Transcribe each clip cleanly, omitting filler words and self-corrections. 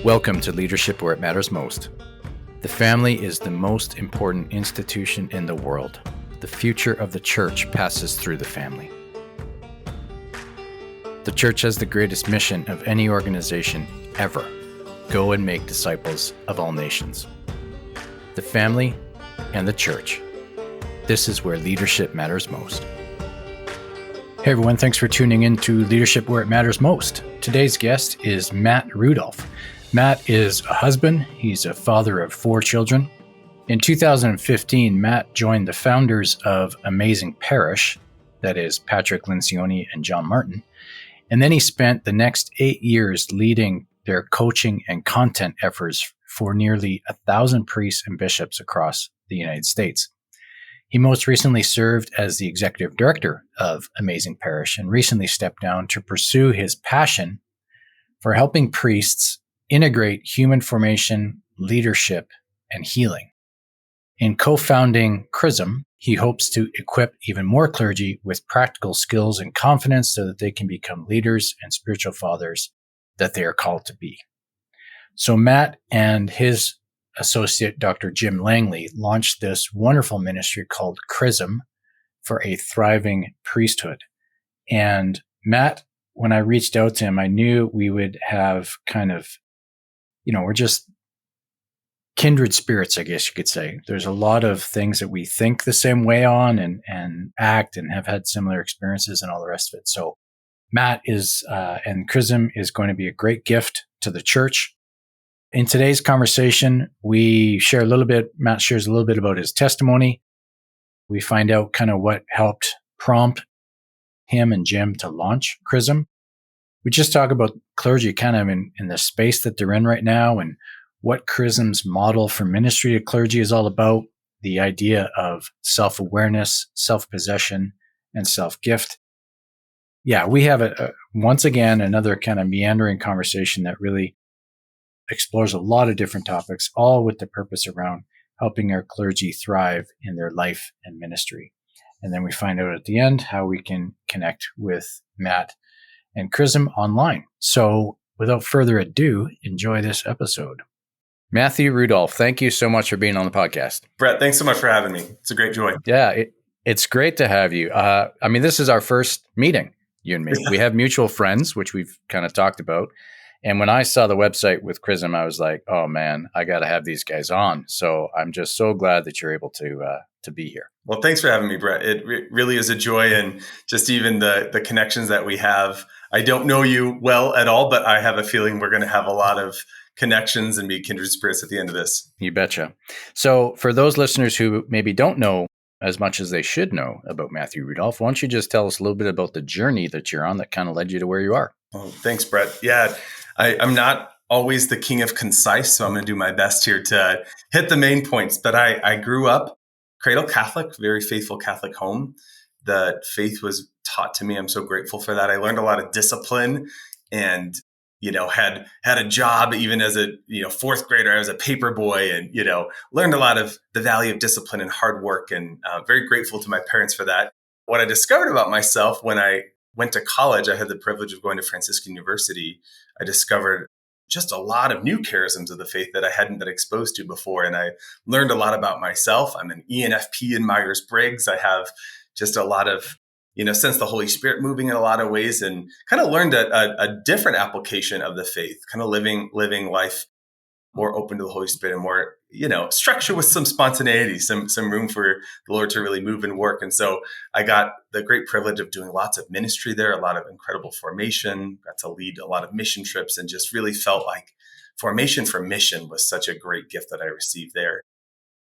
Welcome to Leadership Where It Matters Most. The family is the most important institution in the world. The future of the church passes through the family. The church has the greatest mission of any organization ever. Go and make disciples of all nations. The family and the church. This is where leadership matters most. Hey everyone, thanks for tuning in to Leadership Where It Matters Most. Today's guest is Matt Rudolph. Matt is a husband. He's a father of 4 children. In 2015, Matt joined the founders of Amazing Parish, that is Patrick Lencioni and John Martin. And then he spent the next 8 years leading their coaching and content efforts for nearly 1,000 priests and bishops across the United States. He most recently served as the executive director of Amazing Parish and recently stepped down to pursue his passion for helping priests integrate human formation, leadership, and healing. In co-founding Chrism, he hopes to equip even more clergy with practical skills and confidence so that they can become leaders and spiritual fathers that they are called to be. So Matt and his associate, Dr. Jim Langley, launched this wonderful ministry called Chrism for a thriving priesthood. And Matt, when I reached out to him, I knew we would have kind of, we're just kindred spirits, I guess you could say. There's a lot of things that we think the same way on and act and have had similar experiences and all the rest of it. So Matt and Chrism is going to be a great gift to the church. In today's conversation, Matt shares a little bit about his testimony. We find out kind of what helped prompt him and Jim to launch Chrism. We just talk about clergy kind of in the space that they're in right now and what Chrism's model for ministry to clergy is all about, the idea of self-awareness, self-possession, and self-gift. Yeah, we have once again another kind of meandering conversation that really explores a lot of different topics, all with the purpose around helping our clergy thrive in their life and ministry. And then we find out at the end how we can connect with Matt and Chrism online. So without further ado, enjoy this episode. Matthew Rudolph, thank you so much for being on the podcast. Brett, thanks so much for having me. It's a great joy. Yeah, it's great to have you. This is our first meeting, you and me. We have mutual friends, which we've kind of talked about. And when I saw the website with Chrism, I was like, oh man, I got to have these guys on. So I'm just so glad that you're able to be here. Well, thanks for having me, Brett. It really is a joy. And just even the connections that we have. I don't know you well at all, but I have a feeling we're going to have a lot of connections and be kindred spirits at the end of this. You betcha. So for those listeners who maybe don't know as much as they should know about Matthew Rudolph, why don't you just tell us a little bit about the journey that you're on that kind of led you to where you are? Oh, thanks, Brett. Yeah, I'm not always the king of concise, so I'm going to do my best here to hit the main points. But I grew up cradle Catholic, very faithful Catholic home. The faith was taught to me. I'm so grateful for that. I learned a lot of discipline and, had a job even as a, 4th grader. I was a paper boy and, learned a lot of the value of discipline and hard work, and very grateful to my parents for that. What I discovered about myself when I went to college, I had the privilege of going to Franciscan University. I discovered just a lot of new charisms of the faith that I hadn't been exposed to before. And I learned a lot about myself. I'm an ENFP in Myers-Briggs. I have just a lot of, sense the Holy Spirit moving in a lot of ways, and kind of learned a different application of the faith, kind of living life more open to the Holy Spirit and more, structure with some spontaneity, some room for the Lord to really move and work. And so I got the great privilege of doing lots of ministry there, a lot of incredible formation, got to lead a lot of mission trips, and just really felt like formation for mission was such a great gift that I received there.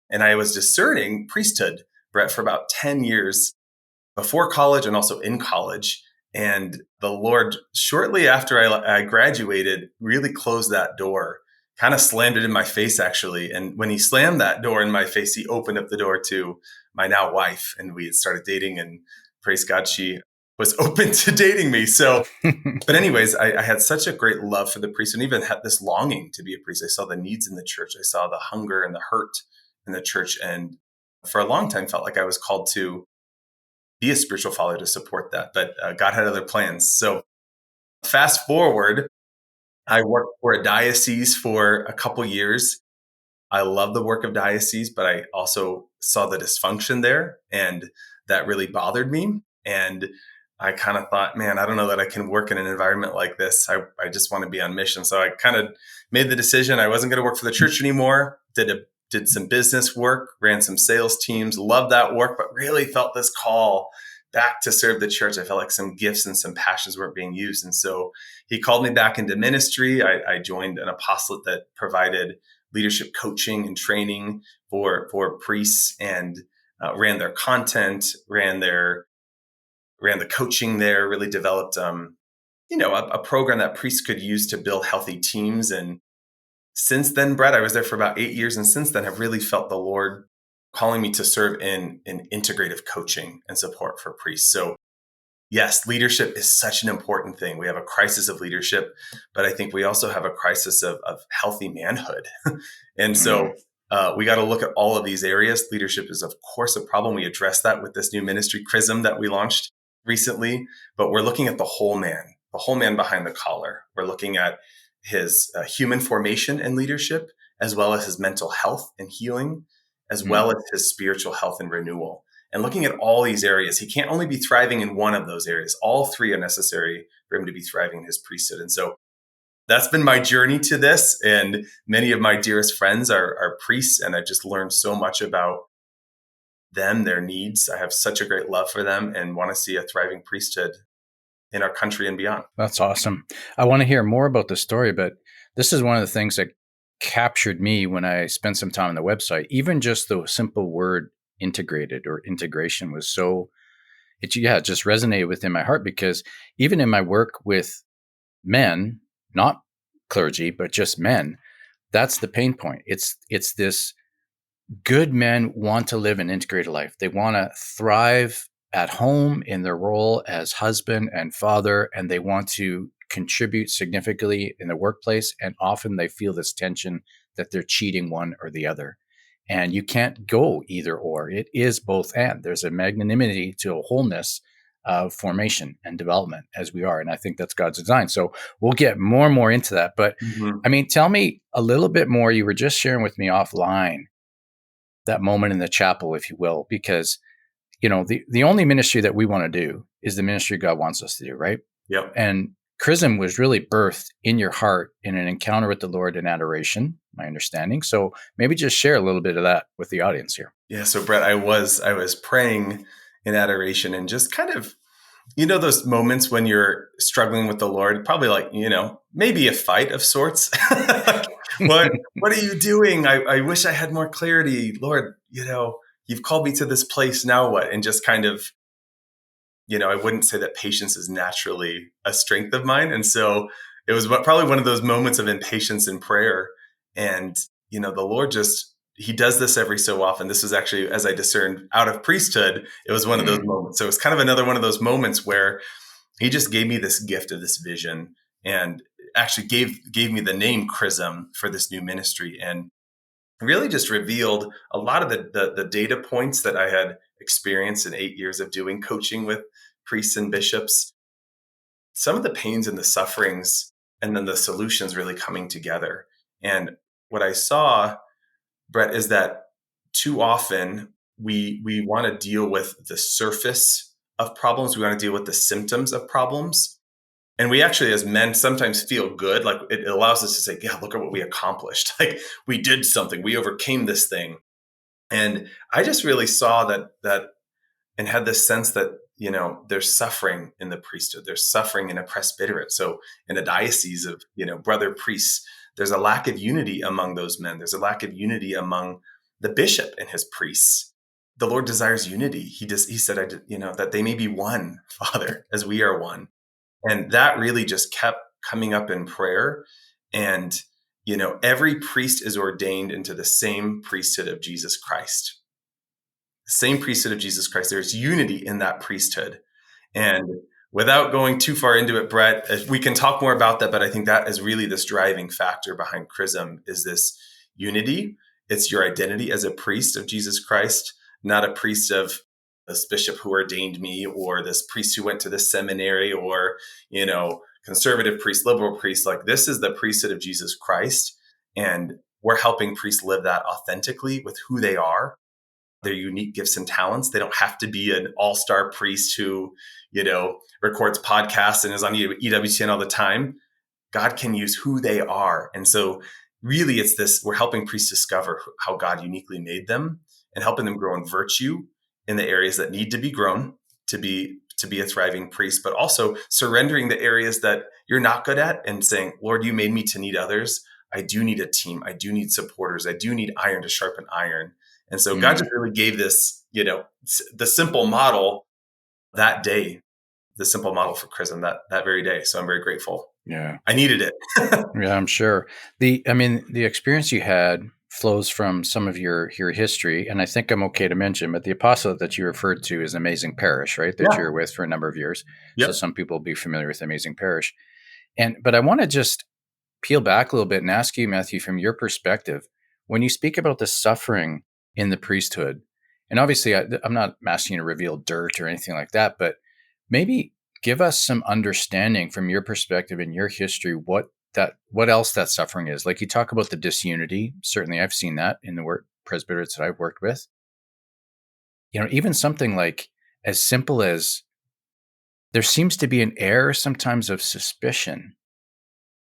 And I was discerning priesthood, Brett, for about 10 years before college and also in college. And the Lord, shortly after I graduated, really closed that door, kind of slammed it in my face, actually. And when he slammed that door in my face, he opened up the door to my now wife, and we had started dating, and praise God, she was open to dating me. So, but anyways, I had such a great love for the priest, and even had this longing to be a priest. I saw the needs in the church. I saw the hunger and the hurt in the church. And for a long time, felt like I was called to be a spiritual father to support that. But God had other plans. So fast forward, I worked for a diocese for a couple years. I love the work of diocese, but I also saw the dysfunction there, and that really bothered me. And I kind of thought, man, I don't know that I can work in an environment like this. I just want to be on mission. So I kind of made the decision I wasn't going to work for the church anymore. Did some business work, ran some sales teams, loved that work, but really felt this call back to serve the church. I felt like some gifts and some passions weren't being used. And so he called me back into ministry. I joined an apostolate that provided leadership coaching and training for priests, and ran their content, ran the coaching there, really developed a program that priests could use to build healthy teams. And since then, Brett, I was there for about 8 years, and since then I've really felt the Lord calling me to serve in integrative coaching and support for priests. So yes, leadership is such an important thing. We have a crisis of leadership, but I think we also have a crisis of healthy manhood. And so we got to look at all of these areas. Leadership is, of course, a problem. We address that with this new ministry, Chrism, that we launched recently, but we're looking at the whole man behind the collar. We're looking at his human formation and leadership, as well as his mental health and healing, as well as his spiritual health and renewal. And looking at all these areas, he can't only be thriving in one of those areas. All three are necessary for him to be thriving in his priesthood. And so that's been my journey to this. And many of my dearest friends are priests, and I just learned so much about them, their needs. I have such a great love for them and want to see a thriving priesthood in our country and beyond. That's awesome. I want to hear more about the story, but this is one of the things that captured me when I spent some time on the website. Even just the simple word integrated or integration was it just resonated within my heart, because even in my work with men, not clergy, but just men, that's the pain point. It's this: good men want to live an integrated life. They want to thrive at home in their role as husband and father, and they want to contribute significantly in the workplace. And often they feel this tension that they're cheating one or the other. And you can't go either or. It is both and. There's a magnanimity to a wholeness of formation and development as we are. And I think that's God's design. So we'll get more and more into that. But I mean, tell me a little bit more. You were just sharing with me offline that moment in the chapel, if you will, because the only ministry that we want to do is the ministry God wants us to do, right? Yep. And Chrism was really birthed in your heart in an encounter with the Lord in adoration, my understanding. So maybe just share a little bit of that with the audience here. Yeah. So Brett, I was praying in adoration, and just kind of, those moments when you're struggling with the Lord, probably like, maybe a fight of sorts. What are you doing? I wish I had more clarity. Lord, you've called me to this place. Now what? And just kind of, I wouldn't say that patience is naturally a strength of mine. And so it was probably one of those moments of impatience in prayer. And, the Lord he does this every so often. This was actually, as I discerned out of priesthood, it was one of those moments. So it's kind of another one of those moments where he just gave me this gift of this vision, and actually gave me the name Chrism for this new ministry, and really just revealed a lot of the data points that I had experienced in 8 years of doing coaching with priests and bishops, some of the pains and the sufferings, and then the solutions really coming together. And what I saw, Brett, is that too often we want to deal with the surface of problems. We want to deal with the symptoms of problems. And we actually, as men, sometimes feel good. Like it allows us to say, yeah, look at what we accomplished. Like we did something, we overcame this thing. And I just really saw that and had this sense that, there's suffering in the priesthood. There's suffering in a presbyterate. So in a diocese of, brother priests, there's a lack of unity among those men. There's a lack of unity among the bishop and his priests. The Lord desires unity. He said, that they may be one, Father, as we are one. And that really just kept coming up in prayer. And, every priest is ordained into the same priesthood of Jesus Christ. The same priesthood of Jesus Christ. There's unity in that priesthood. And without going too far into it, Brett, we can talk more about that, but I think that is really this driving factor behind Chrism, is this unity. It's your identity as a priest of Jesus Christ, not a priest of this bishop who ordained me, or this priest who went to this seminary, or, conservative priest, liberal priest. Like, this is the priesthood of Jesus Christ. And we're helping priests live that authentically with who they are, their unique gifts and talents. They don't have to be an all-star priest who, records podcasts and is on EWTN all the time. God can use who they are. And so really it's this, we're helping priests discover how God uniquely made them and helping them grow in virtue in the areas that need to be grown to be a thriving priest, but also surrendering the areas that you're not good at and saying, Lord, you made me to need others. I do need a team. I do need supporters. I do need iron to sharpen iron. And so God just really gave this, the simple model that day, the simple model for Chrism that very day. So I'm very grateful. Yeah. I needed it. Yeah, I'm sure. The experience you had flows from some of your history, and I think I'm okay to mention, but the apostolate that you referred to is Amazing Parish, right? That you were with for a number of years. Yep. So some people will be familiar with Amazing Parish. But I want to just peel back a little bit and ask you, Matthew, from your perspective, when you speak about the suffering in the priesthood, and obviously I'm not asking you to reveal dirt or anything like that, but maybe give us some understanding from your perspective and your history, what else that suffering is. Like, you talk about the disunity. Certainly I've seen that in the work presbyterates that I've worked with. Even something like as simple as there seems to be an air sometimes of suspicion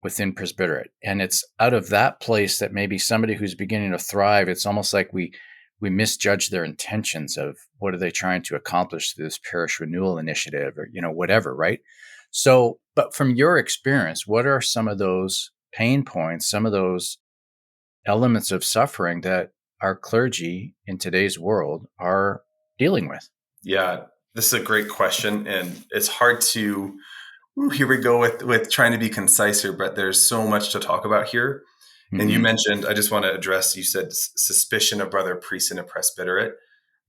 within presbyterate. And it's out of that place that maybe somebody who's beginning to thrive, it's almost like we misjudge their intentions of what are they trying to accomplish through this parish renewal initiative or, whatever, right? So, but from your experience, what are some of those pain points, some of those elements of suffering that our clergy in today's world are dealing with? Yeah, this is a great question. And it's hard to, here we go with trying to be concise here, but there's so much to talk about here. Mm-hmm. And you mentioned, I just want to address, you said suspicion of brother priests in a presbyterate.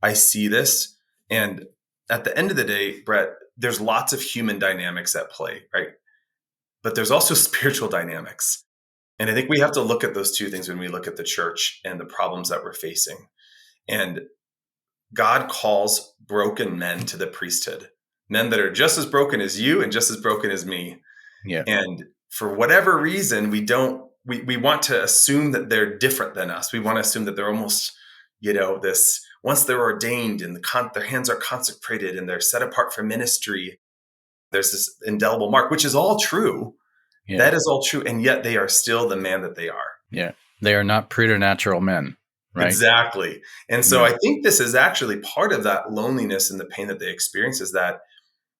I see this. And at the end of the day, Brett, there's lots of human dynamics at play, right? But there's also spiritual dynamics. And I think we have to look at those two things when we look at the church and the problems that we're facing. And God calls broken men to the priesthood, men that are just as broken as you and just as broken as me. Yeah. And for whatever reason, we want to assume that they're different than us. We want to assume that they're almost, this, once they're ordained and their hands are consecrated and they're set apart for ministry, there's this indelible mark, which is all true. Yeah. That is all true. And yet they are still the man that they are. Yeah. They are not preternatural men. Right? Exactly. And so I think this is actually part of that loneliness and the pain that they experience, is that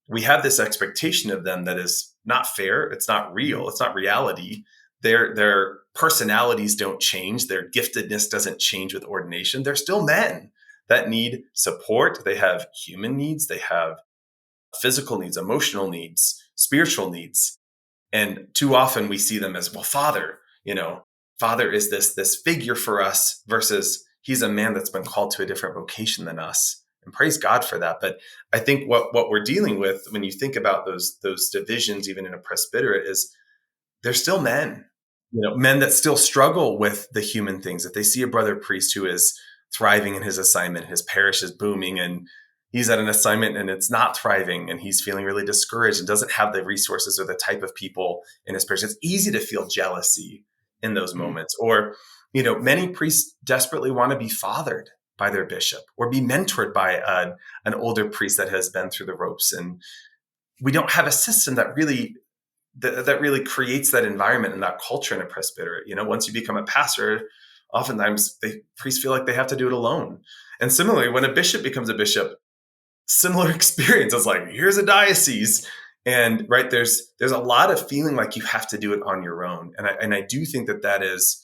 we have this expectation of them that is not fair. It's not real. It's not reality. Their personalities don't change. Their giftedness doesn't change with ordination. They're still men that need support. They have human needs. They have physical needs, emotional needs, spiritual needs. And too often we see them as, well, Father, Father is this figure for us, versus he's a man that's been called to a different vocation than us. And praise God for that. But I think what we're dealing with when you think about those divisions, even in a presbyterate, is they're still men, men that still struggle with the human things. If they see a brother priest who is thriving in his assignment, his parish is booming, and he's at an assignment and it's not thriving, and he's feeling really discouraged and doesn't have the resources or the type of people in his parish, it's easy to feel jealousy in those moments. Or, many priests desperately want to be fathered by their bishop or be mentored by an older priest that has been through the ropes. And we don't have a system that really creates that environment and that culture in a presbyterate. Once you become a pastor, oftentimes priests feel like they have to do it alone. And similarly, when a bishop becomes a bishop, similar experience. It's like, here's a diocese. And right, there's a lot of feeling like you have to do it on your own. And I do think that is,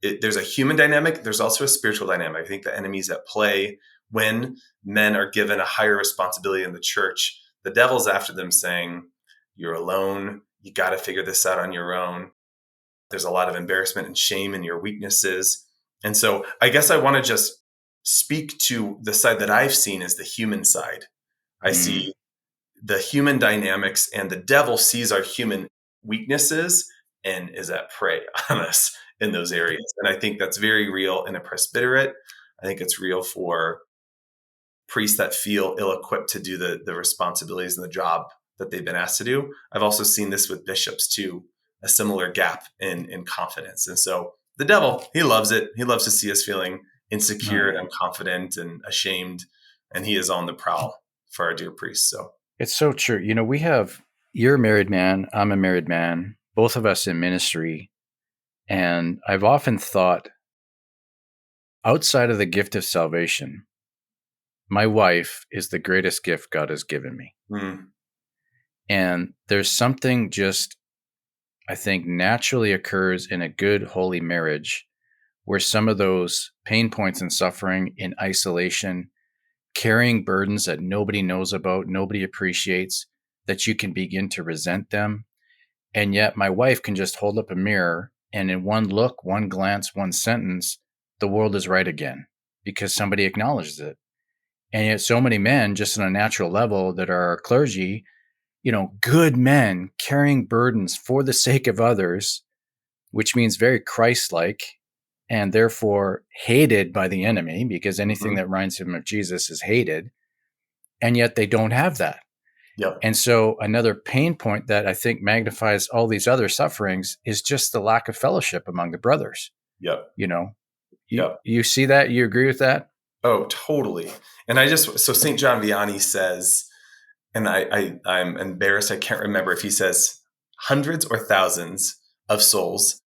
there's a human dynamic. There's also a spiritual dynamic. I think the enemy's at play when men are given a higher responsibility in the church. The devil's after them saying, you're alone. You got to figure this out on your own. There's a lot of embarrassment and shame in your weaknesses. And so I guess I want to just speak to the side that I've seen as the human side. I see the human dynamics, and the devil sees our human weaknesses and is at prey on us in those areas. And I think that's very real in a presbyterate. I think it's real for priests that feel ill-equipped to do the responsibilities and the job that they've been asked to do. I've also seen this with bishops too, a similar gap in confidence. And so the devil, he loves it. He loves to see us feeling insecure and unconfident and ashamed. And he is on the prowl for our dear priests. So It's so true. You're a married man, I'm a married man, both of us in ministry. And I've often thought, outside of the gift of salvation, my wife is the greatest gift God has given me. And there's something just, I think, naturally occurs in a good, holy marriage where some of those pain points and suffering in isolation, carrying burdens that nobody knows about, nobody appreciates, that you can begin to resent them. And yet my wife can just hold up a mirror and in one look, one glance, one sentence, the world is right again because somebody acknowledges it. And yet so many men, just on a natural level, that are clergy, good men carrying burdens for the sake of others, which means very Christ-like and therefore hated by the enemy, because anything that reminds him of Jesus is hated. And yet they don't have that. Yep. And so another pain point that I think magnifies all these other sufferings is just the lack of fellowship among the brothers. Yep. You see that? You agree with that? Oh, totally. And so St. John Vianney says, and I'm embarrassed, I can't remember if he says hundreds or thousands of souls.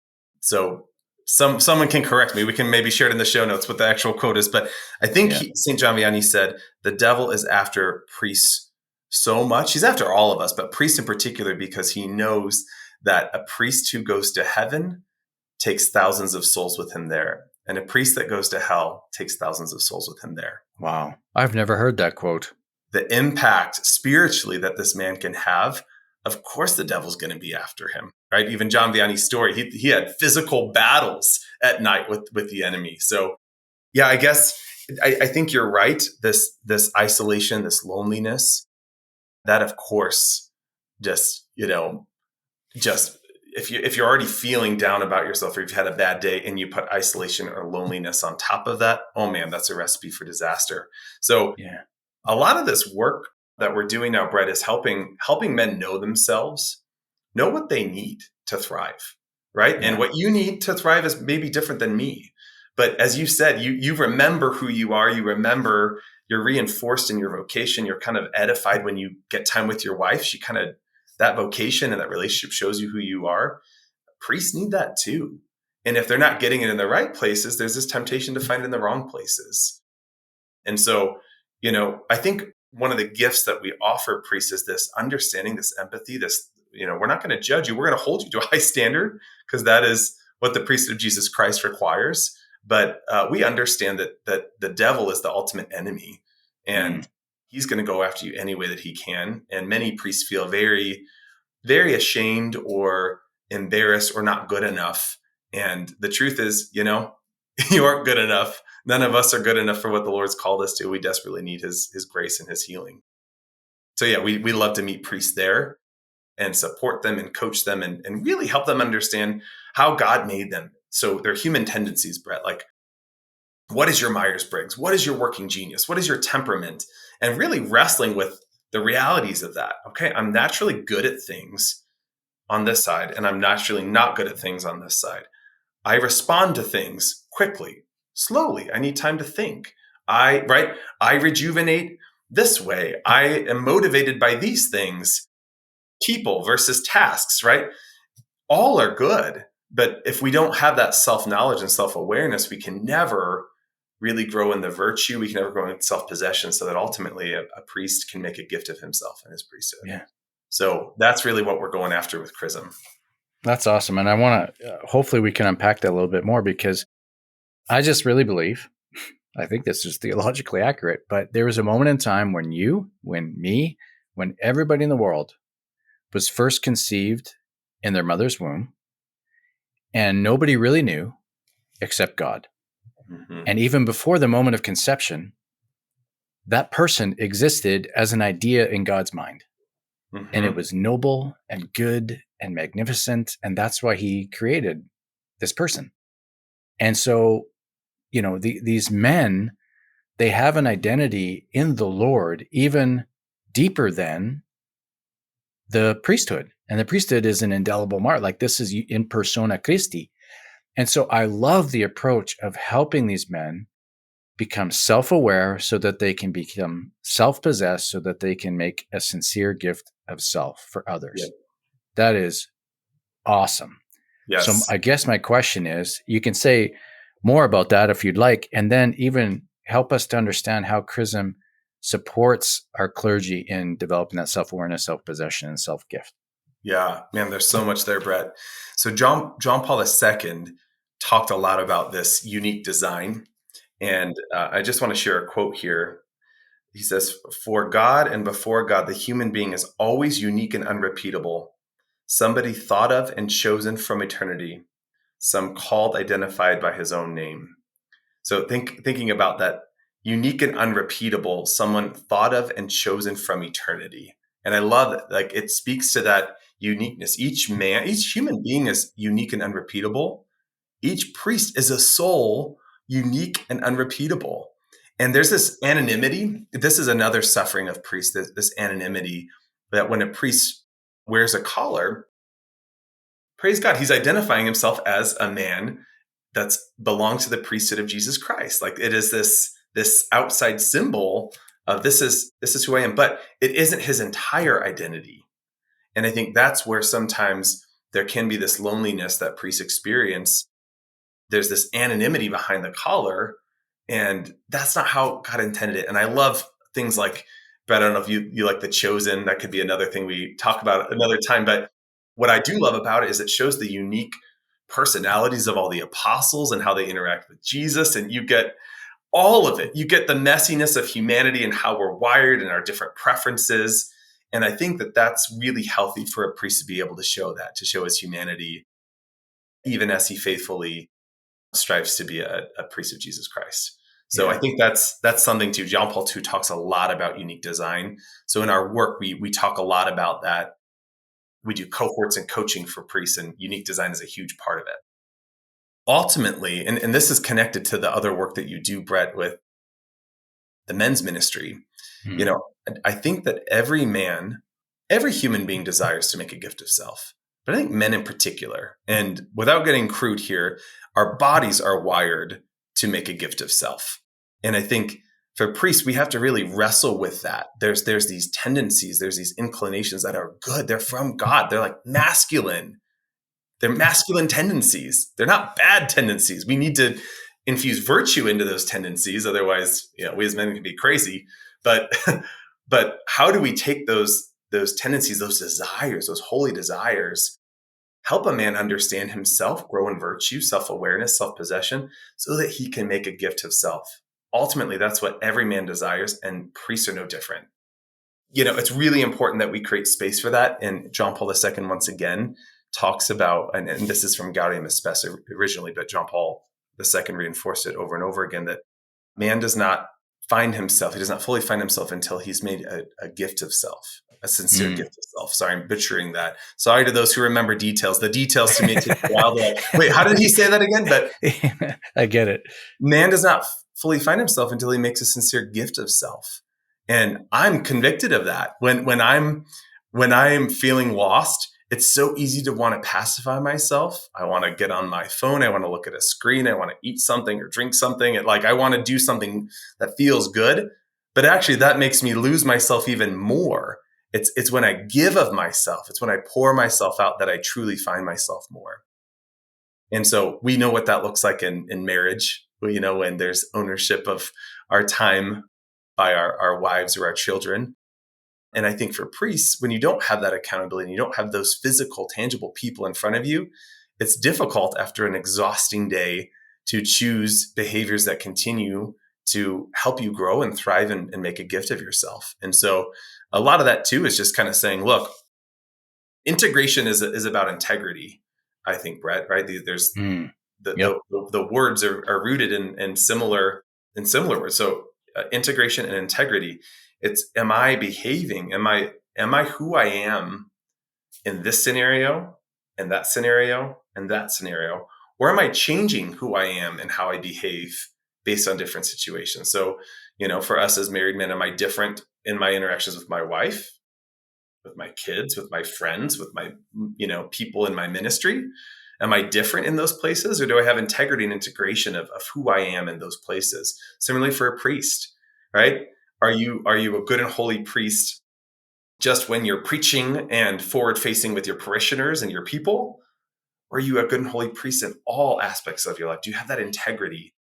So someone can correct me. We can maybe share it in the show notes what the actual quote is. But I think St. John Vianney said, the devil is after priests so much. He's after all of us, but priests in particular, because he knows that a priest who goes to heaven takes thousands of souls with him there. And a priest that goes to hell takes thousands of souls with him there. Wow. I've never heard that quote. The impact spiritually that this man can have, of course the devil's going to be after him, right? Even John Vianney's story, he had physical battles at night with the enemy. So yeah, I guess I think you're right. This isolation, this loneliness, that of course, just if you're already feeling down about yourself, or you've had a bad day and you put isolation or loneliness on top of that, oh man, that's a recipe for disaster. So a lot of this work that we're doing now, Brett, is helping men know themselves, know what they need to thrive, right? And what you need to thrive is maybe different than me. But as you said, you remember who you are. You remember you're reinforced in your vocation. You're kind of edified when you get time with your wife. That vocation and that relationship shows you who you are. Priests need that too. And if they're not getting it in the right places, there's this temptation to find it in the wrong places. And so, I think one of the gifts that we offer priests is this understanding, this empathy, this, we're not going to judge you. We're going to hold you to a high standard because that is what the priesthood of Jesus Christ requires. But we understand that the devil is the ultimate enemy, and he's going to go after you any way that he can. And many priests feel very, very ashamed or embarrassed or not good enough. And the truth is, you aren't good enough. None of us are good enough for what the Lord's called us to. We desperately need his grace and his healing. So yeah, we love to meet priests there and support them and coach them and really help them understand how God made them. So their human tendencies, Brett, like, what is your Myers-Briggs? What is your working genius? What is your temperament? And really wrestling with the realities of that. Okay, I'm naturally good at things on this side, and I'm naturally not good at things on this side. I respond to things quickly, slowly. I need time to think. I rejuvenate this way. I am motivated by these things. People versus tasks, right? All are good. But if we don't have that self-knowledge and self-awareness, we can never really grow in the virtue. We can never grow in self-possession, so that ultimately a priest can make a gift of himself in his priesthood. Yeah. So that's really what we're going after with Chrism. That's awesome. And I want to, hopefully we can unpack that a little bit more, because I just really believe, I think this is theologically accurate, but there was a moment in time when everybody in the world was first conceived in their mother's womb, and nobody really knew except God. Mm-hmm. And even before the moment of conception, that person existed as an idea in God's mind. Mm-hmm. And it was noble and good and magnificent. And that's why he created this person. And so, these men, they have an identity in the Lord, even deeper than the priesthood. And the priesthood is an indelible mark. Like, this is in persona Christi. And so I love the approach of helping these men become self-aware so that they can become self-possessed, so that they can make a sincere gift of self for others. Yep. That is awesome. So Yes. I guess my question is, you can say more about that if you'd like, and then even help us to understand how Chrism supports our clergy in developing that self-awareness, self-possession, and self-gift. Yeah, man, there's so much there, Brett. So John Paul II talked a lot about this unique design. And I just want to share a quote here. He says, "For God and before God, the human being is always unique and unrepeatable. Somebody thought of and chosen from eternity. Some called, identified by his own name." So thinking about that, unique and unrepeatable, someone thought of and chosen from eternity. And I love it. Like, it speaks to that uniqueness. Each human being is unique and unrepeatable. Each priest is a soul, unique and unrepeatable. And there's this anonymity. This is another suffering of priests, this anonymity, that when a priest wears a collar, praise God, he's identifying himself as a man that belongs to the priesthood of Jesus Christ. Like, it is this outside symbol of this is who I am, but it isn't his entire identity. And I think that's where sometimes there can be this loneliness that priests experience. There's this anonymity behind the collar, and that's not how God intended it. And I love things like, but I don't know if you like the chosen. That could be another thing we talk about another time. But what I do love about it is it shows the unique personalities of all the apostles and how they interact with Jesus. And you get all of it. You get the messiness of humanity and how we're wired and our different preferences. And I think that that's really healthy for a priest to be able to show that, to show his humanity, even as he faithfully strives to be a priest of Jesus Christ. So yeah. I think that's something too. John Paul II talks a lot about unique design. So in our work, we talk a lot about that. We do cohorts and coaching for priests, and unique design is a huge part of it. Ultimately, and this is connected to the other work that you do, Brett, with the men's ministry. You know, I think that every human being desires to make a gift of self, but I think men in particular, and without getting crude here, our bodies are wired to make a gift of self. And I think for priests, we have to really wrestle with that. There's these tendencies, there's these inclinations that are good. They're from God. They're like masculine. They're masculine tendencies. They're not bad tendencies. We need to infuse virtue into those tendencies. Otherwise, we as men can be crazy. But how do we take those tendencies, those desires, those holy desires, help a man understand himself, grow in virtue, self-awareness, self-possession, so that he can make a gift of self? Ultimately, that's what every man desires, and priests are no different. It's really important that we create space for that. And John Paul II, once again, talks about, and this is from Gaudium Spes originally, but John Paul II reinforced it over and over again, that man does not find himself, he does not fully find himself until he's made a gift of self, a sincere gift of self. Sorry, I'm butchering that. Sorry to those who remember details. The details to me take a while. Wait, how did he say that again? But I get it. Man does not fully find himself until he makes a sincere gift of self. And I'm convicted of that. When I'm feeling lost, it's so easy to want to pacify myself. I want to get on my phone. I want to look at a screen. I want to eat something or drink something. I want to do something that feels good. But actually, that makes me lose myself even more. It's when I give of myself. It's when I pour myself out that I truly find myself more. And so we know what that looks like in marriage. When there's ownership of our time by our wives or our children. And I think for priests, when you don't have that accountability and you don't have those physical, tangible people in front of you, it's difficult after an exhausting day to choose behaviors that continue to help you grow and thrive and make a gift of yourself. And so a lot of that too is just kind of saying, look, integration is about integrity, I think, Brett, right? There's the words are rooted in similar words. So integration and integrity. It's, am I behaving? Am I who I am in this scenario and that scenario and that scenario? Or am I changing who I am and how I behave based on different situations? So, for us as married men, am I different in my interactions with my wife with my kids, with my friends, with my, people in my ministry? Am I different in those places, or do I have integrity and integration of who I am in those places? Similarly for a priest, right? Are you a good and holy priest just when you're preaching and forward facing with your parishioners and your people? Or are you a good and holy priest in all aspects of your life? Do you have that integrity?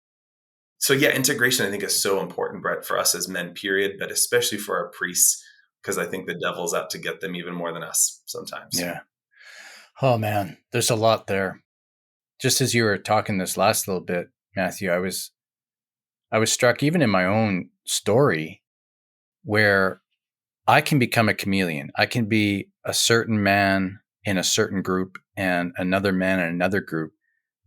So yeah, integration I think is so important, Brett, for us as men, period, but especially for our priests, because I think the devil's out to get them even more than us sometimes. Yeah. Oh man, there's a lot there. Just as you were talking this last little bit, Matthew, I was struck even in my own story where I can become a chameleon. I can be a certain man in a certain group and another man in another group,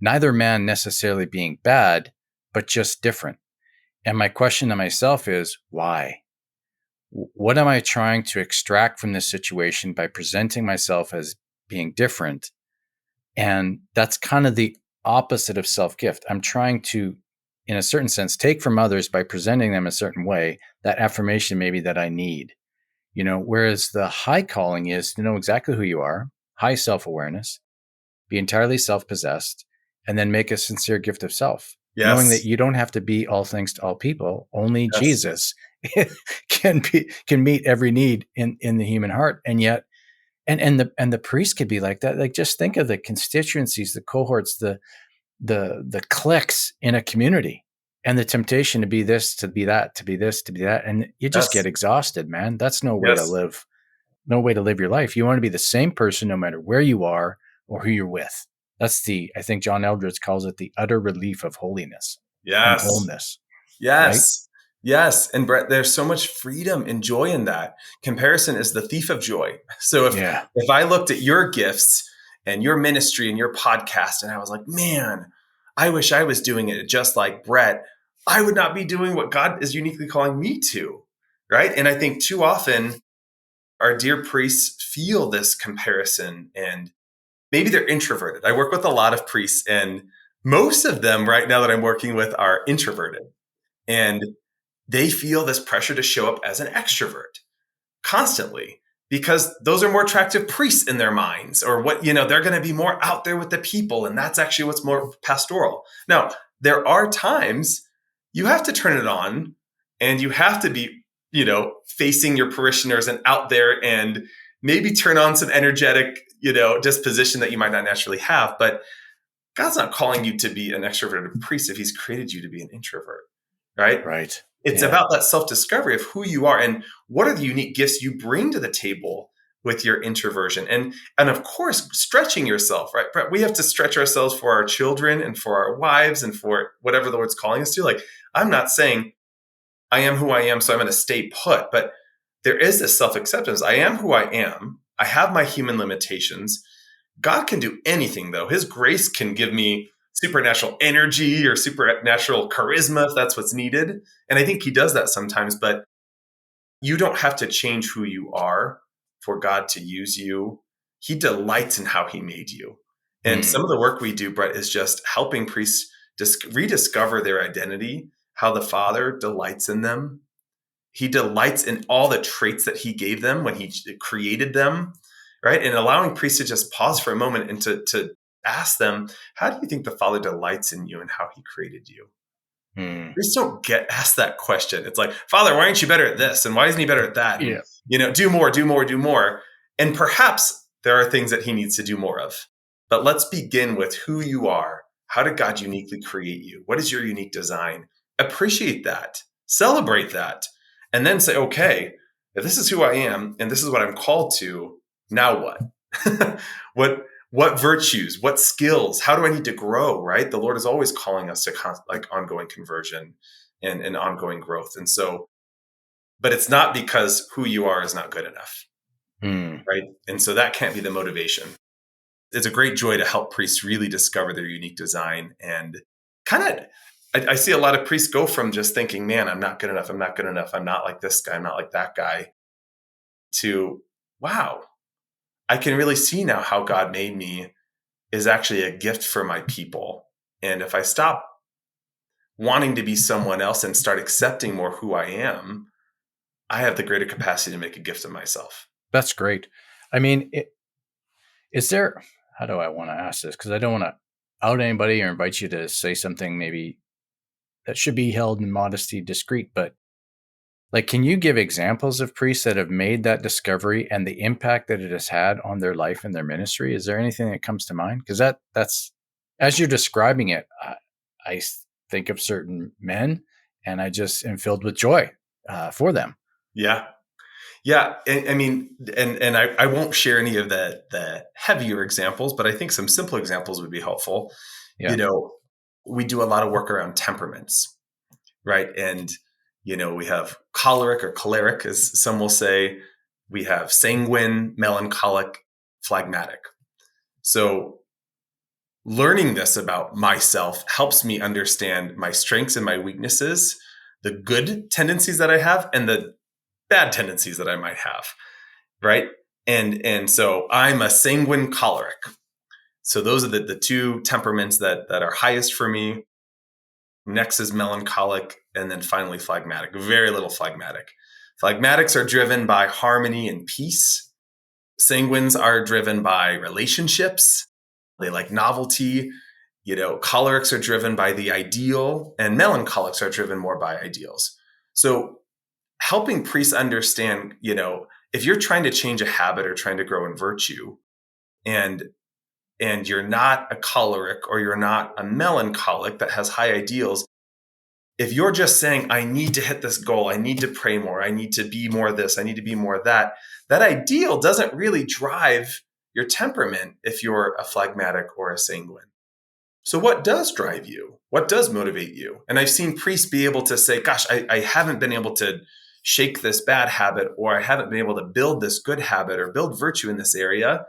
neither man necessarily being bad, but just different. And my question to myself is, why? What am I trying to extract from this situation by presenting myself as being different? And that's kind of the opposite of self-gift. I'm trying to, in a certain sense, take from others by presenting them a certain way, that affirmation maybe that I need. Whereas the high calling is to know exactly who you are, high self-awareness, be entirely self-possessed, and then make a sincere gift of self, knowing that Yes. you don't have to be all things to all people. Only Yes. Jesus can meet every need in the human heart. And yet, and the priest could be like that. Like, just think of the constituencies, the cohorts, the cliques in a community, and the temptation to be this, to be that, to be this, to be that. And you just Yes. get exhausted, man. That's no way to Yes. live. No way to live your life. You want to be the same person no matter where you are or who you're with. That's I think John Eldredge calls it the utter relief of holiness and Yes. wholeness, right? Yes. Yes. And Brett, there's so much freedom and joy in that. Comparison is the thief of joy. So Yeah. if I looked at your gifts and your ministry and your podcast and I was like, man, I wish I was doing it just like Brett, I would not be doing what God is uniquely calling me to. Right. And I think too often our dear priests feel this comparison, and maybe they're introverted. I work with a lot of priests, and most of them right now that I'm working with are introverted. And they feel this pressure to show up as an extrovert constantly because those are more attractive priests in their minds, or they're going to be more out there with the people. And that's actually what's more pastoral. Now, there are times you have to turn it on and you have to be, facing your parishioners and out there and maybe turn on some energetic, disposition that you might not naturally have. But God's not calling you to be an extroverted priest if he's created you to be an introvert, right? Right. It's Yeah. about that self-discovery of who you are and what are the unique gifts you bring to the table with your introversion. And of course, stretching yourself, right? We have to stretch ourselves for our children and for our wives and for whatever the Lord's calling us to. Like, I'm not saying I am who I am, so I'm going to stay put, but there is this self-acceptance. I am who I am. I have my human limitations. God can do anything, though. His grace can give me supernatural energy or supernatural charisma if that's what's needed. And I think he does that sometimes, but you don't have to change who you are for God to use you. He delights in how he made you. And some of the work we do, Brett, is just helping priests rediscover their identity, how the Father delights in them. He delights in all the traits that he gave them when he created them, right? And allowing priests to just pause for a moment and to ask them, how do you think the Father delights in you and how he created you? Priests don't get asked that question. It's like, Father, why aren't you better at this? And why isn't he better at that? And, do more, do more, do more. And perhaps there are things that he needs to do more of. But let's begin with who you are. How did God uniquely create you? What is your unique design? Appreciate that. Celebrate that. And then say, okay, if this is who I am and this is what I'm called to, now what? What virtues, what skills, how do I need to grow, right? The Lord is always calling us to ongoing conversion and ongoing growth. And so, but it's not because who you are is not good enough, right? And so that can't be the motivation. It's a great joy to help priests really discover their unique design. And I see a lot of priests go from just thinking, man, I'm not good enough. I'm not good enough. I'm not like this guy. I'm not like that guy, to, wow, I can really see now how God made me is actually a gift for my people. And if I stop wanting to be someone else and start accepting more who I am, I have the greater capacity to make a gift of myself. That's great. I mean, is there, how do I want to ask this? Because I don't want to out anybody or invite you to say something maybe that should be held in modesty discreet, but like, can you give examples of priests that have made that discovery and the impact that it has had on their life and their ministry? Is there anything that comes to mind? Because that's as you're describing it, I think of certain men, and I just am filled with joy for them. Yeah. Yeah. I mean, and I won't share any of the heavier examples, but I think some simple examples would be helpful. Yeah. We do a lot of work around temperaments, right? And, we have choleric or choleric, as some will say. We have sanguine, melancholic, phlegmatic. So learning this about myself helps me understand my strengths and my weaknesses, the good tendencies that I have and the bad tendencies that I might have, right? And so I'm a sanguine choleric. So those are the two temperaments that are highest for me. Next is melancholic, and then finally phlegmatic. Very little phlegmatic. Phlegmatics are driven by harmony and peace. Sanguines are driven by relationships. They like novelty. Cholerics are driven by the ideal, and melancholics are driven more by ideals. So helping priests understand, if you're trying to change a habit or trying to grow in virtue, and you're not a choleric or you're not a melancholic that has high ideals, if you're just saying, I need to hit this goal, I need to pray more, I need to be more of this, I need to be more of that, that ideal doesn't really drive your temperament if you're a phlegmatic or a sanguine. So what does drive you? What does motivate you? And I've seen priests be able to say, gosh, I haven't been able to shake this bad habit, or I haven't been able to build this good habit or build virtue in this area.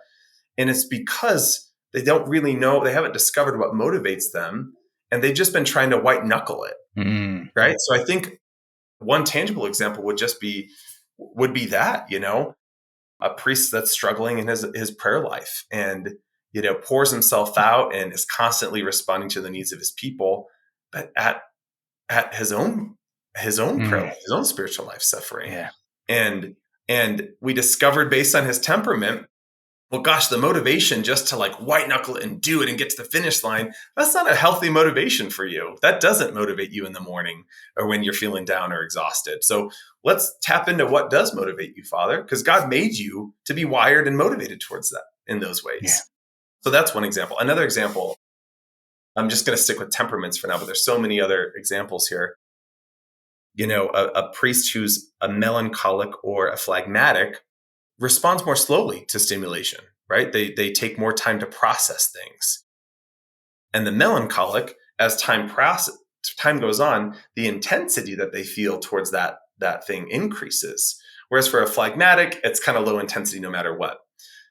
And it's because they don't really know, they haven't discovered what motivates them, and they've just been trying to white knuckle it. Right. So I think one tangible example would be that, a priest that's struggling in his prayer life and, pours himself out and is constantly responding to the needs of his people, but at his own prayer life, his own spiritual life suffering. Yeah. And we discovered, based on his temperament, well, gosh, the motivation just to like white knuckle it and do it and get to the finish line, that's not a healthy motivation for you. That doesn't motivate you in the morning or when you're feeling down or exhausted. So let's tap into what does motivate you, Father, because God made you to be wired and motivated towards that in those ways. Yeah. So that's one example. Another example, I'm just going to stick with temperaments for now, but there's so many other examples here. A priest who's a melancholic or a phlegmatic responds more slowly to stimulation, right? They take more time to process things. And the melancholic, as time goes on, the intensity that they feel towards that thing increases. Whereas for a phlegmatic, it's kind of low intensity no matter what.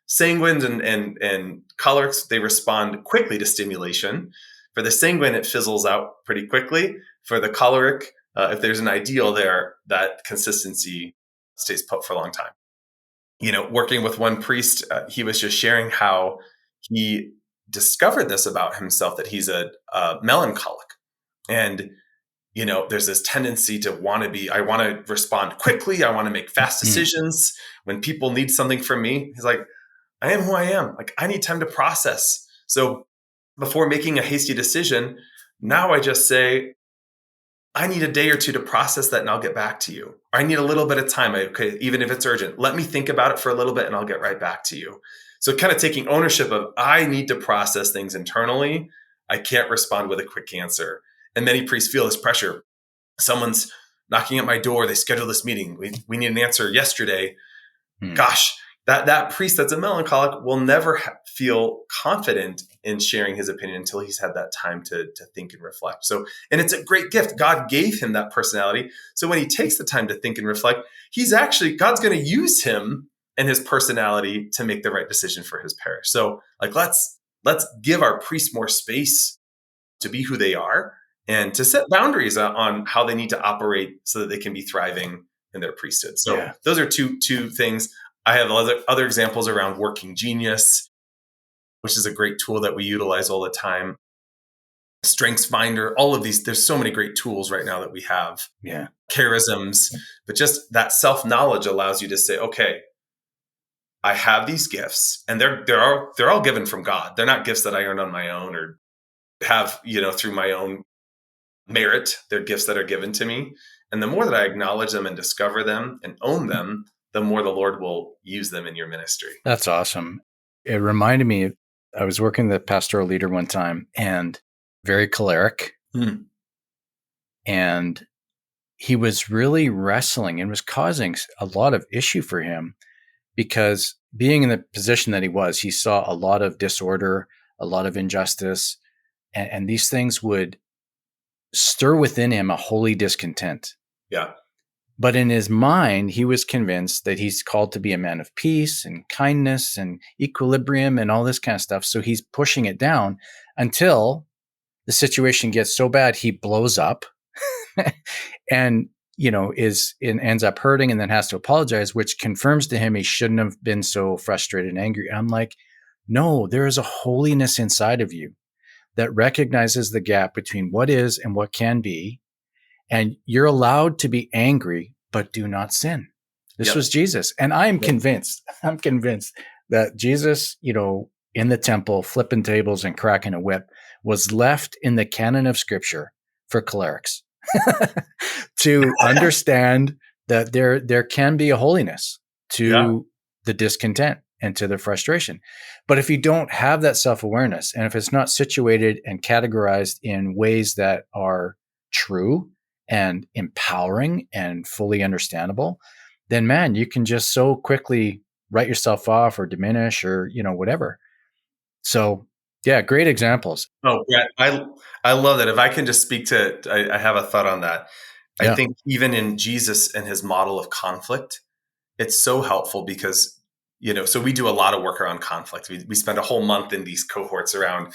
Sanguines and cholerics, they respond quickly to stimulation. For the sanguine, it fizzles out pretty quickly. For the choleric, if there's an ideal there, that consistency stays put for a long time. Working with one priest, he was just sharing how he discovered this about himself, that he's a melancholic. And, there's this tendency to I want to respond quickly. I want to make fast decisions. When people need something from me, he's like, I am who I am. Like, I need time to process. So before making a hasty decision, now I just say, I need a day or two to process that and I'll get back to you. Or I need a little bit of time. Okay, even if it's urgent, let me think about it for a little bit and I'll get right back to you. So kind of taking ownership of, I need to process things internally. I can't respond with a quick answer. And many priests feel this pressure. Someone's knocking at my door. They schedule this meeting. We need an answer yesterday. Gosh, that priest that's a melancholic will never feel confident in sharing his opinion until he's had that time to think and reflect. So, and it's a great gift. God gave him that personality. So when he takes the time to think and reflect, God's going to use him and his personality to make the right decision for his parish. So like, let's give our priests more space to be who they are and to set boundaries on how they need to operate so that they can be thriving in their priesthood. So those are two things. I have other examples around working genius, which is a great tool that we utilize all the time. Strengths Finder, all of these, there's so many great tools right now that we have. Yeah. Charisms, but just that self-knowledge allows you to say, okay, I have these gifts, and they're all given from God. They're not gifts that I earned on my own or have, through my own merit. They're gifts that are given to me. And the more that I acknowledge them and discover them and own them, the more the Lord will use them in your ministry. That's awesome. It reminded me, I was working with a pastoral leader one time, and very choleric. And he was really wrestling and was causing a lot of issue for him, because being in the position that he was, he saw a lot of disorder, a lot of injustice, and these things would stir within him a holy discontent. Yeah. But in his mind, he was convinced that he's called to be a man of peace and kindness and equilibrium and all this kind of stuff. So he's pushing it down until the situation gets so bad, he blows up and, ends up hurting and then has to apologize, which confirms to him he shouldn't have been so frustrated and angry. And I'm like, no, there is a holiness inside of you that recognizes the gap between what is and what can be. And you're allowed to be angry, but do not sin. This was Jesus. And I'm convinced that Jesus, in the temple, flipping tables and cracking a whip, was left in the canon of Scripture for clerics to understand that there can be a holiness to the discontent and to the frustration. But if you don't have that self-awareness, and if it's not situated and categorized in ways that are true and empowering and fully understandable, then man, you can just so quickly write yourself off or diminish or, whatever. So yeah, great examples. Oh, yeah. I love that. If I can just speak to, I have a thought on that. I think even in Jesus and his model of conflict, it's so helpful because, so we do a lot of work around conflict. We spend a whole month in these cohorts around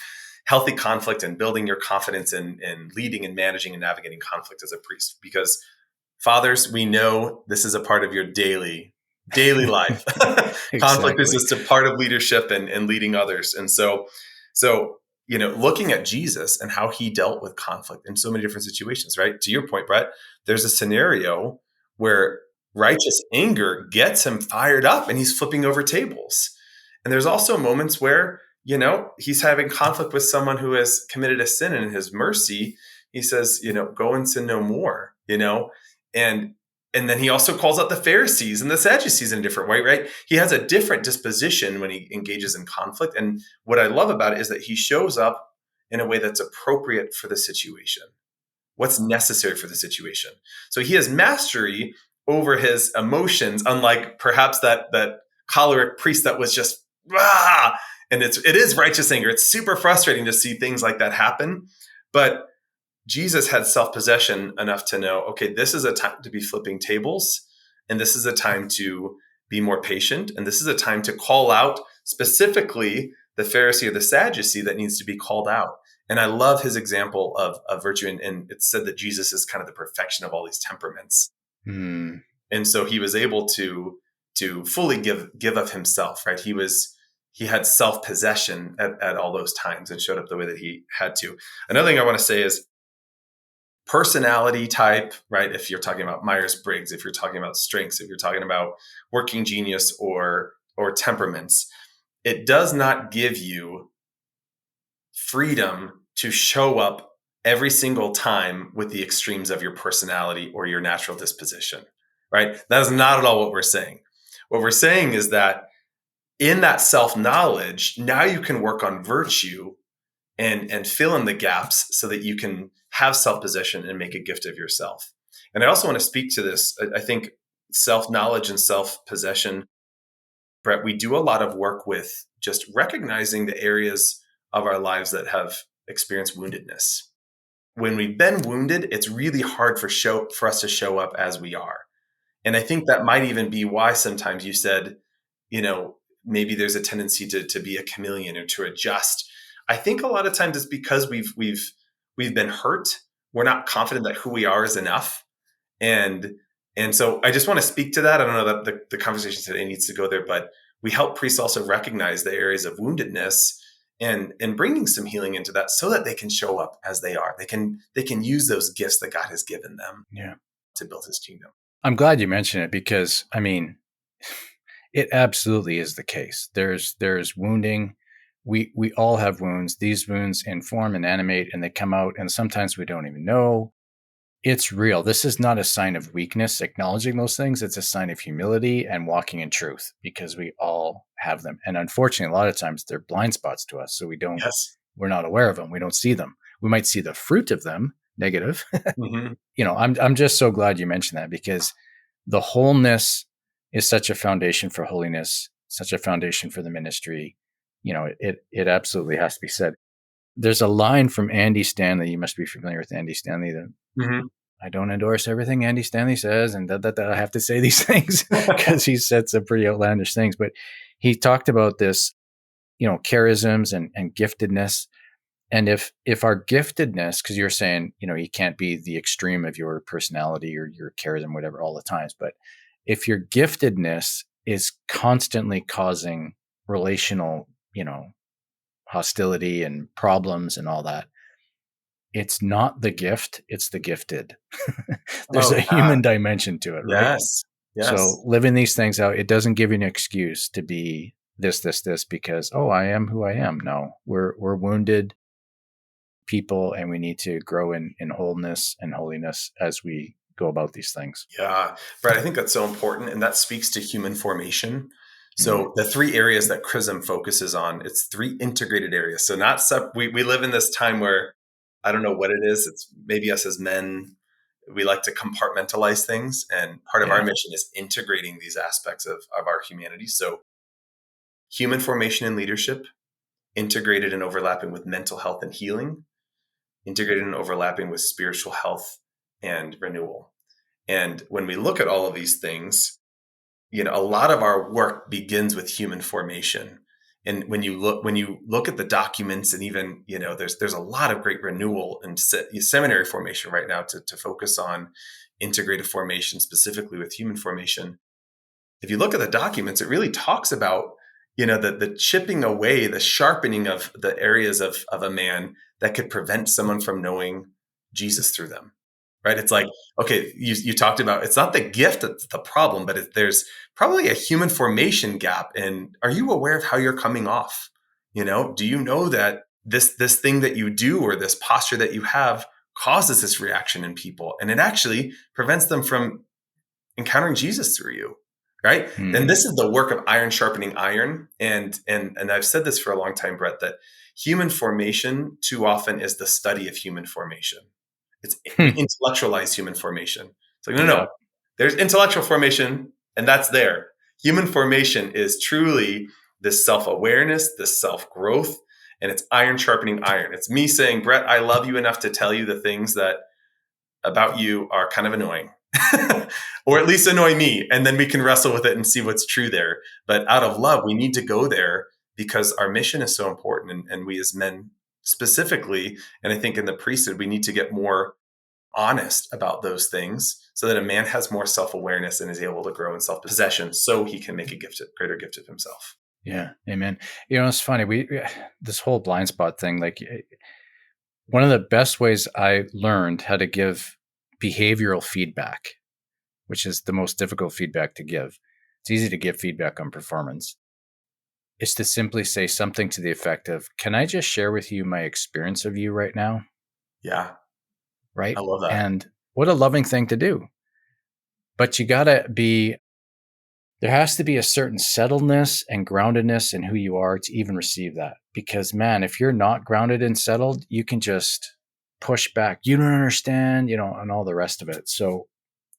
healthy conflict and building your confidence in leading and managing and navigating conflict as a priest. Because fathers, we know this is a part of your daily life. Exactly. Conflict is just a part of leadership and leading others. And so, looking at Jesus and how he dealt with conflict in so many different situations, right? To your point, Brett, there's a scenario where righteous anger gets him fired up and he's flipping over tables. And there's also moments where, he's having conflict with someone who has committed a sin, and in his mercy, he says, go and sin no more, and then he also calls out the Pharisees and the Sadducees in a different way, right? He has a different disposition when he engages in conflict. And what I love about it is that he shows up in a way that's appropriate for the situation, what's necessary for the situation. So he has mastery over his emotions, unlike perhaps that choleric priest that was just, and it is righteous anger. It's super frustrating to see things like that happen. But Jesus had self-possession enough to know, okay, this is a time to be flipping tables, and this is a time to be more patient, and this is a time to call out specifically the Pharisee or the Sadducee that needs to be called out. And I love his example of virtue, and it's said that Jesus is kind of the perfection of all these temperaments. And so he was able to fully give of himself, right? He had self-possession at all those times and showed up the way that he had to. Another thing I want to say is personality type, right? If you're talking about Myers-Briggs, if you're talking about strengths, if you're talking about working genius or temperaments, it does not give you freedom to show up every single time with the extremes of your personality or your natural disposition, right? That is not at all what we're saying. What we're saying is that in that self-knowledge, now you can work on virtue and fill in the gaps so that you can have self-possession and make a gift of yourself. And I also want to speak to this. I think self-knowledge and self-possession, Brett, we do a lot of work with just recognizing the areas of our lives that have experienced woundedness. When we've been wounded, it's really hard for us to show up as we are. And I think that might even be why sometimes you said, maybe there's a tendency to be a chameleon or to adjust. I think a lot of times it's because we've been hurt. We're not confident that who we are is enough. And so I just want to speak to that. I don't know that the conversation today needs to go there, but we help priests also recognize the areas of woundedness and bringing some healing into that so that they can show up as they are. They can use those gifts that God has given them to build his kingdom. I'm glad you mentioned it because, It absolutely is the case. There's wounding. We all have wounds. These wounds inform and animate, and they come out, and sometimes we don't even know. It's real. This is not a sign of weakness, acknowledging those things. It's a sign of humility and walking in truth, because we all have them. And unfortunately, a lot of times they're blind spots to us. So Yes. we're not aware of them. We don't see them. We might see the fruit of them, negative. Hmm. I'm just so glad you mentioned that, because the wholeness is such a foundation for holiness, such a foundation for the ministry. It absolutely has to be said. There's a line from Andy Stanley. You must be familiar with Andy Stanley. That Hmm. I don't endorse everything Andy Stanley says, and that I have to say these things because he said some pretty outlandish things. But he talked about this, charisms and giftedness. And if our giftedness, because you're saying, you can't be the extreme of your personality or your charism, whatever, all the times, but if your giftedness is constantly causing relational, hostility and problems and all that, it's not the gift, it's the gifted. There's Oh, a yeah. human dimension to it, right? Yes. Yes. So living these things out, it doesn't give you an excuse to be this, because, oh, I am who I am. No, we're wounded people, and we need to grow in wholeness and holiness as we go about these things. Yeah, Brad, I think that's so important. And that speaks to human formation. Mm, So the three areas that Chrism focuses on, it's three integrated areas. So not we live in this time where I don't know what it is. It's maybe us as men, we like to compartmentalize things. And part of our yeah. mission is integrating these aspects of our humanity. So human formation and leadership, integrated and overlapping with mental health and healing, integrated and overlapping with spiritual health and renewal. And when we look at all of these things, a lot of our work begins with human formation. And when you look at the documents, and even, there's a lot of great renewal and seminary formation right now to focus on integrative formation, specifically with human formation. If you look at the documents, it really talks about, the chipping away, the sharpening of the areas of a man that could prevent someone from knowing Jesus through them. Right? It's like, okay, you talked about, it's not the gift that's the problem, but there's probably a human formation gap. And are you aware of how you're coming off? Do you know that this thing that you do, or this posture that you have, causes this reaction in people, and it actually prevents them from encountering Jesus through you, right? Mm, Then this is the work of iron sharpening iron. And I've said this for a long time, Brett, that human formation too often is the study of human formation. We hmm, intellectualize human formation. It's like, no, yeah. no, there's intellectual formation, and that's there. Human formation is truly this self-awareness, this self-growth, and it's iron sharpening iron. It's me saying, Brett, I love you enough to tell you the things that about you are kind of annoying. Or at least annoy me, and then we can wrestle with it and see what's true there. But out of love, we need to go there because our mission is so important, and we as men specifically, and I think in the priesthood, we need to get more honest about those things so that a man has more self-awareness and is able to grow in self-possession so he can make a greater gift of himself. Yeah. Amen. It's funny. This whole blind spot thing, like, one of the best ways I learned how to give behavioral feedback, which is the most difficult feedback to give. It's easy to give feedback on performance, is to simply say something to the effect of, can I just share with you my experience of you right now? Yeah, Right. I love that. And what a loving thing to do. But there has to be a certain settledness and groundedness in who you are to even receive that. Because, man, if you're not grounded and settled, you can just push back. You don't understand, and all the rest of it. So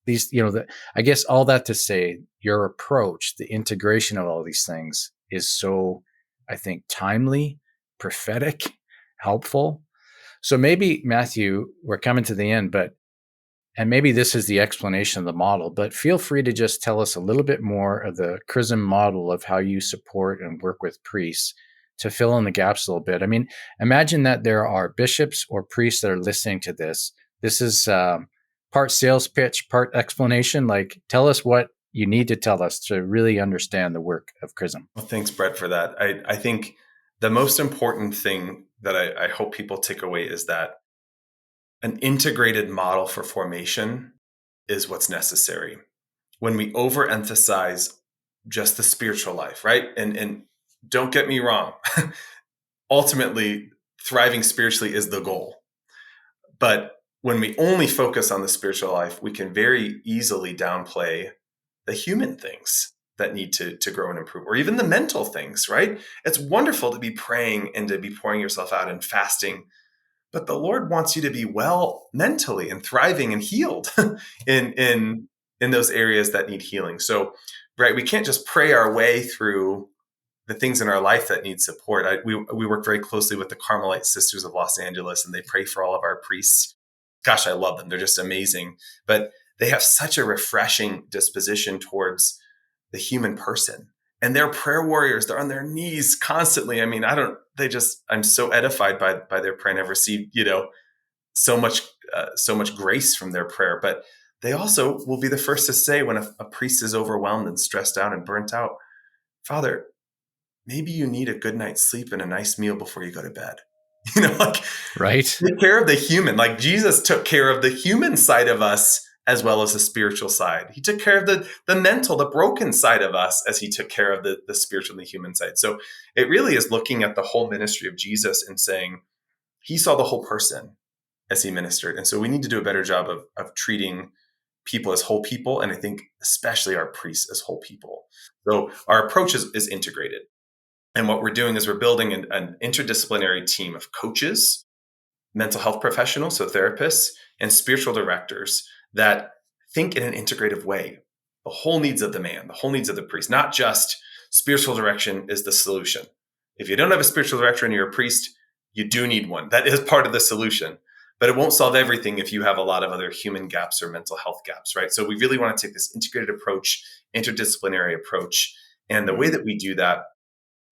I guess all that to say, your approach, the integration of all these things is so, I think, timely, prophetic, helpful. So maybe, Matthew, we're coming to the end, and maybe this is the explanation of the model, but feel free to just tell us a little bit more of the Chrism model of how you support and work with priests to fill in the gaps a little bit. I mean, imagine that there are bishops or priests that are listening to this. This is part sales pitch, part explanation. Like, tell us what you need to tell us to really understand the work of Chrism. Well, thanks, Brett, for that. I think the most important thing that I hope people take away is that an integrated model for formation is what's necessary. When we overemphasize just the spiritual life, right? And don't get me wrong. Ultimately, thriving spiritually is the goal. But when we only focus on the spiritual life, we can very easily downplay the human things that need to grow and improve, or even the mental things, right? It's wonderful to be praying and to be pouring yourself out and fasting, but the Lord wants you to be well mentally and thriving and healed in those areas that need healing. So, right, we can't just pray our way through the things in our life that need support. We work very closely with the Carmelite Sisters of Los Angeles, and they pray for all of our priests. Gosh, I love them. They're just amazing. But they have such a refreshing disposition towards the human person. And they're prayer warriors. They're on their knees constantly. I mean, I'm so edified by their prayer, and I've received, so much grace from their prayer. But they also will be the first to say when a priest is overwhelmed and stressed out and burnt out, Father, maybe you need a good night's sleep and a nice meal before you go to bed. Like, right? take care of the human. Like, Jesus took care of the human side of us as well as the spiritual side. He took care of the mental, the broken side of us, as he took care of the spiritual and the human side. So it really is looking at the whole ministry of Jesus and saying he saw the whole person as he ministered. And so we need to do a better job of treating people as whole people. And I think especially our priests as whole people. So our approach is integrated. And what we're doing is we're building an interdisciplinary team of coaches, mental health professionals, so therapists, and spiritual directors that think in an integrative way. The whole needs of the man, the whole needs of the priest, not just spiritual direction is the solution. If you don't have a spiritual director and you're a priest, you do need one. That is part of the solution. But it won't solve everything if you have a lot of other human gaps or mental health gaps, right? So we really want to take this integrated approach, interdisciplinary approach. And the way that we do that,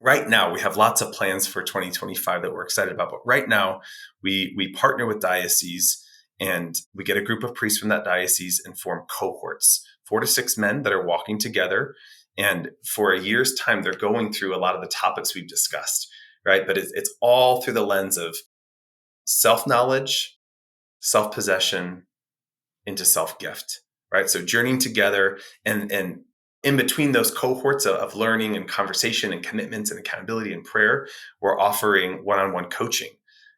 right now, we have lots of plans for 2025 that we're excited about. But right now, we partner with dioceses, and we get a group of priests from that diocese and form cohorts, 4 to 6 men that are walking together. And for a year's time, they're going through a lot of the topics we've discussed, right? But it's all through the lens of self-knowledge, self-possession, into self-gift, right? So journeying together, and in between those cohorts of learning and conversation and commitments and accountability and prayer, we're offering one-on-one coaching,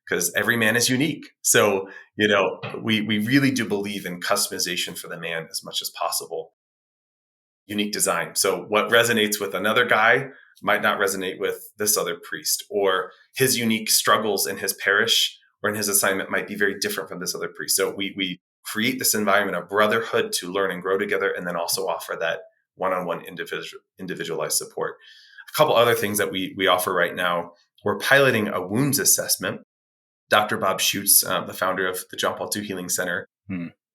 because every man is unique. So, we really do believe in customization for the man as much as possible. Unique design. So what resonates with another guy might not resonate with this other priest, or his unique struggles in his parish or in his assignment might be very different from this other priest. So we create this environment of brotherhood to learn and grow together, and then also offer that one-on-one individualized support. A couple other things that we offer right now: we're piloting a wounds assessment. Dr. Bob Schutz, the founder of the John Paul II Healing Center,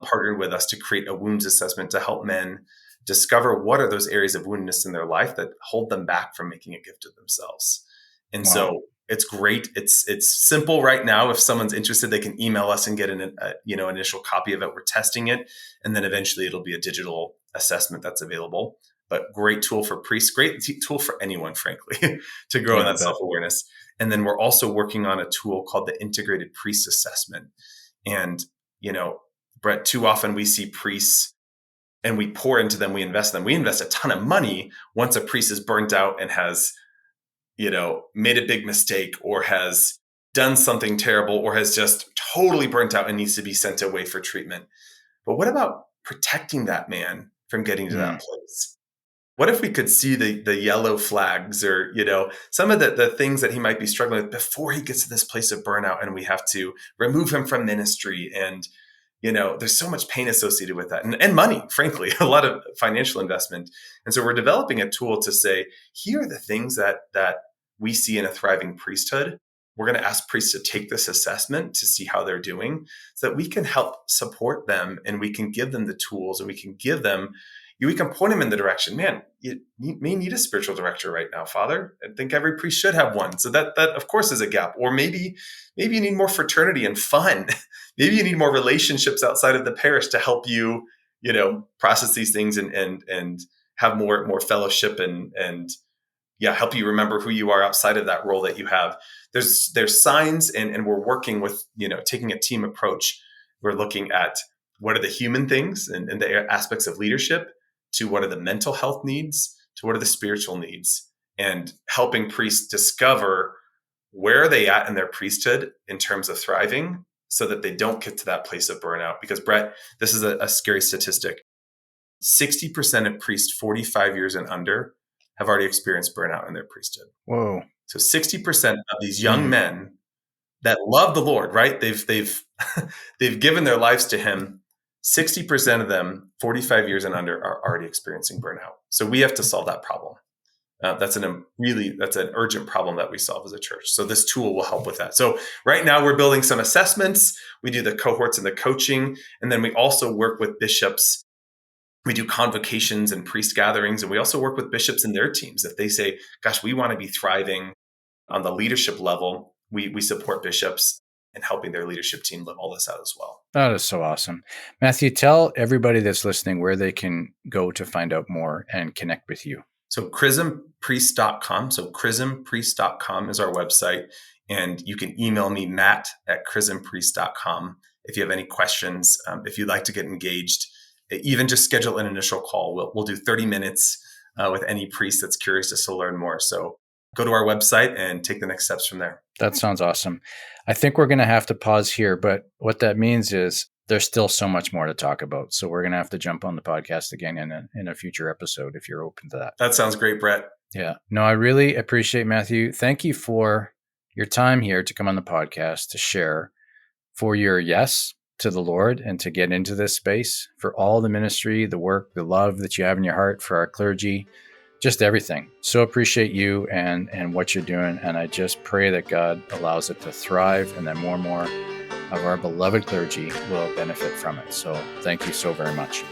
partnered with us to create a wounds assessment to help men discover what are those areas of woundedness in their life that hold them back from making a gift of themselves. And so it's great. It's simple right now. If someone's interested, they can email us and get an initial copy of it. We're testing it, and then eventually it'll be a digital assessment that's available. But great tool for priests, great tool for anyone, frankly, to grow in that self-awareness. And then we're also working on a tool called the Integrated Priest Assessment. And, Brett, too often we see priests and we pour into them, we invest in them. We invest a ton of money once a priest is burnt out and has, made a big mistake, or has done something terrible, or has just totally burnt out and needs to be sent away for treatment. But what about protecting that man from getting to that place? What if we could see the yellow flags, or, some of the things that he might be struggling with before he gets to this place of burnout, and we have to remove him from ministry? And, there's so much pain associated with that, and money, frankly, a lot of financial investment. And so we're developing a tool to say, here are the things that we see in a thriving priesthood. We're going to ask priests to take this assessment to see how they're doing, so that we can help support them, and we can give them the tools, and we can point them in the direction. Man, you may need a spiritual director right now, Father. I think every priest should have one. So that of course is a gap. Or maybe you need more fraternity and fun. Maybe you need more relationships outside of the parish to help you, process these things and have more fellowship and help you remember who you are outside of that role that you have. There's signs, and we're working with, taking a team approach. We're looking at what are the human things and the aspects of leadership, to what are the mental health needs, to what are the spiritual needs, and helping priests discover where are they at in their priesthood in terms of thriving so that they don't get to that place of burnout. Because Brett, this is a scary statistic. 60% of priests 45 years and under have already experienced burnout in their priesthood. Whoa. So 60% of these young men that love the Lord, right? They've given their lives to him. 60% of them 45 years and under are already experiencing burnout. So we have to solve that problem. That's an urgent problem that we solve as a church. So this tool will help with that. So right now we're building some assessments. We do the cohorts and the coaching, and then we also work with bishops. We do convocations and priest gatherings, and we also work with bishops and their teams. If they say, gosh, we want to be thriving on the leadership level, we support bishops in helping their leadership team live all this out as well. That is so awesome. Matthew, tell everybody that's listening where they can go to find out more and connect with you. So chrismpriest.com. So chrismpriest.com is our website. And you can email me, matt@chrismpriest.com. If you have any questions, if you'd like to get engaged, even just schedule an initial call. We'll do 30 minutes with any priest that's curious just to learn more. So go to our website and take the next steps from there. That sounds awesome. I think we're going to have to pause here, but what that means is there's still so much more to talk about. So we're going to have to jump on the podcast again in a future episode if you're open to that. That sounds great, Brett. Yeah. No, I really appreciate, Matthew. Thank you for your time here to come on the podcast to share, for your yes to the Lord and to get into this space, for all the ministry, the work, the love that you have in your heart for our clergy, just everything. So appreciate you and what you're doing. And I just pray that God allows it to thrive and that more and more of our beloved clergy will benefit from it. So thank you so very much.